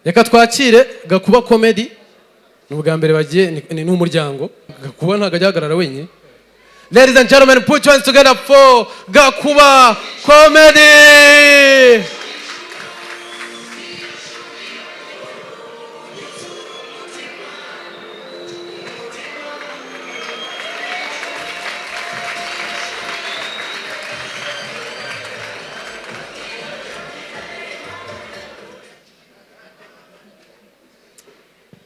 Reka twakire Gakuba comedy. N'ubwa mbere bagiye ni n'umuryango. Gakuba ntago ajagarara wenyine. Ladies and gentlemen, put your hands together for Gakuba comedy.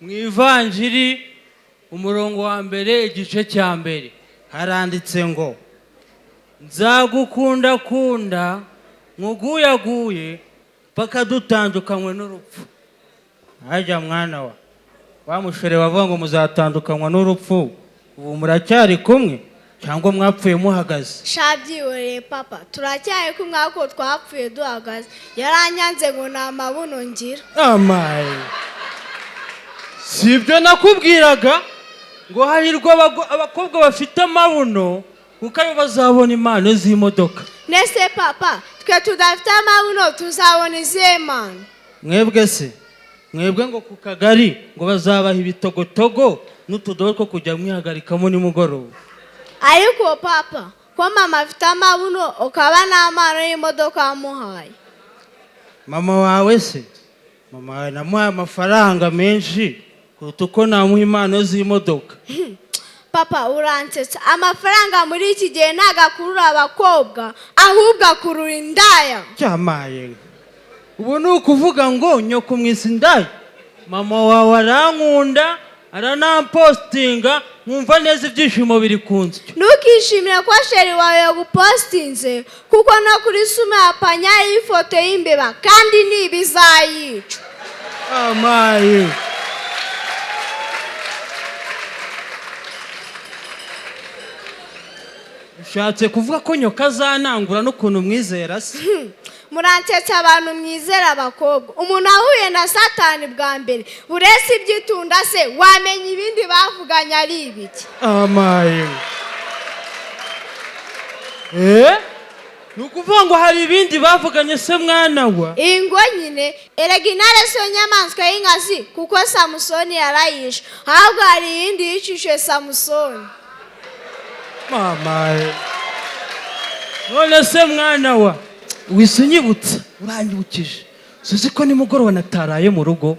Mwivanjiri umurongo wa mbere igice cya mbere haranditse ngo nzagukunda kunda nkuguyaguye paka dutandukanywe n'urupfu. Hajya mwana wa mushore wavuga ngo muzatandukanywa n'urupfu, ubu muracyari kumwe cyangwa mwapfuye muhagaze? Shabyihoreye papa, turacyari kumwe ariko twapfuye duhagaze. Yaranyanze ngo nta mabuno ngira. Amaye sibyo nakubwiraga ngo hahirwa abakobwa bafite amabuno kuko ayo bazabona impano z'imodoka. Nese papa, twe tudafite amabuno tuzabona izihe mpano? Mwebwe se mwebwe ngo ku Kagari ngo bazabaha ibitogotogo n'utudobo two kujya mwihagarikamo nimugoroba. Ariko papa, ko mama afite amabuno ukaba nta mpano y'imodoka wamuhaye? Mama wawe se? Mama wawe namuhaye amafaranga menshi kuruta uko namuha impano z'imodoka. Papa uransetsa, amafaranga muri iki gihe ntago akurura abakobwa ahubwo akurura indaya. Cyamaye ubu ni ukuvuga ngo nyoko mwisi indaya? Mama wawe arankunda aranampostinga nkumva neza ibyishimo biri kunzi. Ntukishimire ko sheri wawe yagupostinze kuko no kuri sume yapanyaye ifoto y'imbeba kandi nibizayica. Amaye ushatse kuvuga ko nyoka azanangura n'ukuntu mwizera se? Muransetsa abantu mwizera abakobwa. Umuntu ahuye na Satani bwa mbere uretse ibyitunda se wamenya ibindi bavuganye ari ibiki? Amaye nukuvuga ngo hari ibindi bavuganye se mwana wa? Ingo nyine erega intare so nyamaswa y'inkazi kuko Samusoni yarayishe, ahubwo hari iyindi yicishe Samusoni. Mama none se mwana wa wisunyibutsa uranyibukije suzi ko nimugoroba nataraye mu rugo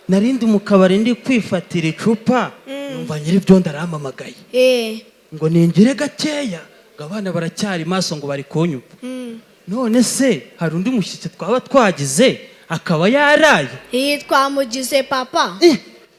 narindi mu kabari ndi kwifatira icupa numva nyiri byo ndaramamagaye ngo ningire gakeya gabana baracyari maso ngo bari kunyumva. None se hari undi mushyitsi twaba twagize akaba yaraye? Twamugize papa.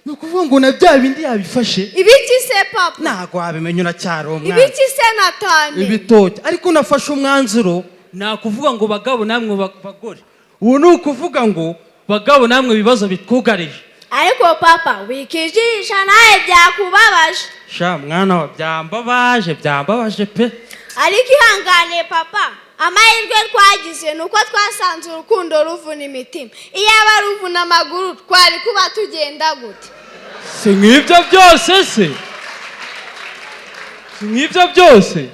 Nukuvuga ngo na bya bindi yabifashe. Ibiki se papa? Ntago wabimenye uracyari umwana. Ibiki se natame? Ibitoki. Ariko nafashe umwanzuro nakuvuga ngo bagabo namwe bagore. Ubu ni ukuvuga ngo bagabo namwe ibibazo bitwugarije. Ariko papa wikijisha nawe byakubabaje. Sha mwana wa byambabaje pe. Ariko ihangane papa, amahirwe twagize nuko twasanze urukundo ruvuna imitima. Iyo aba ruvuna amaguru twari kuba tugenda gute? Si nk'ibyo byose se? Si nk'ibyo byose?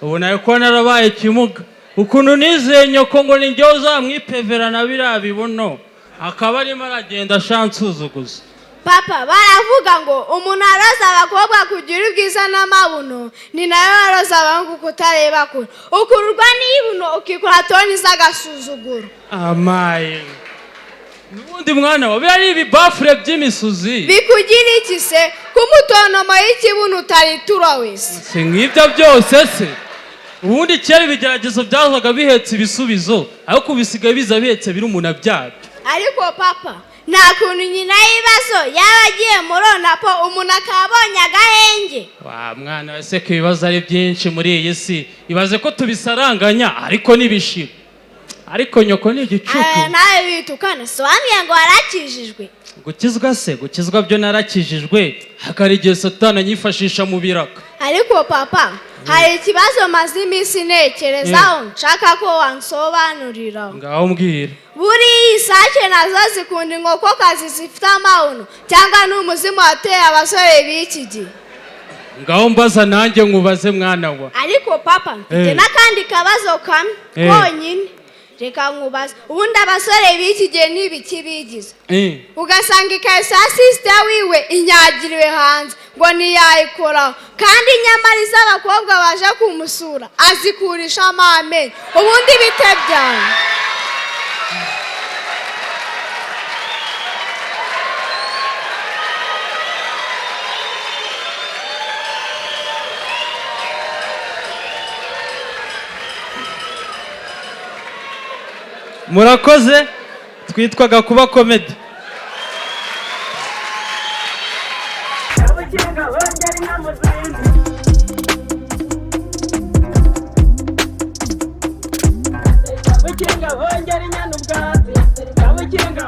Ubu nayo ko narabaye kimuga. Ukuntu nizeye nyoko ngo ni njye uzamwipevera na biriya bibuno akaba arimo aragenda ashansuzuguza. Papa baravuga ngo umuntu aroza abakobwa kugira ubwiza n'amabuno ni nayo aroza abahungu kutareba kure. Ukururwa n'ibuno ukikora toni z'agasuzuguro. Amaye nubundi mwana wa biri ibibafure by'imisuzi bikugira iki se kumutonomo y'ikibuno utaritura wese? Si nk'ibyo byose se? Ubundi kera ibigeragezo byazaga bihetse ibisubizo ariko kubisigaye biza bihetse biri umuntu abyabyo. Ariko papa nta kuntu nyina y'ibibazo yaba agiye murona po umuntu akabonye agahenge. Wa mwana wese ko ibibazo ari byinshi muri iyi si ibaze ko tubisaranganya ariko nibishira. Ariko nyoko ni igicuku. Nawe bitukana so wambye ngo warakijijwe. Gukizwa se? Gukizwa byo narakijijwe hakari igihe Satani anyifashisha mu biraka. Ariko papa hari ikibazo maze iminsi ntekerezaho nshaka ko wansobanurira. Ngaho mbwira. Buri isake nazo zikunda inkokokazi zifite amabuno cyangwa n'umuzimu wateye abasore b'iki gihe? Ngaho mbaza nanjye nkubaze mwana wa. Ariko papa mfite n'akandi kabazo kamwe konyine. reka nkubaza ubundi abasore b'iki gihe ntibiki bigize ugasanga ikaye sa sisita wiwe inyagiriwe hanze ngo ntiyayikoraho kandi nyamara iz'abakobwa baje kumusura azikurishamo amenyo ubundi bite byanyu murakoze twitwa Gakuba Comedy. Kabukinga hongera inyana ubwatsi, kabukinga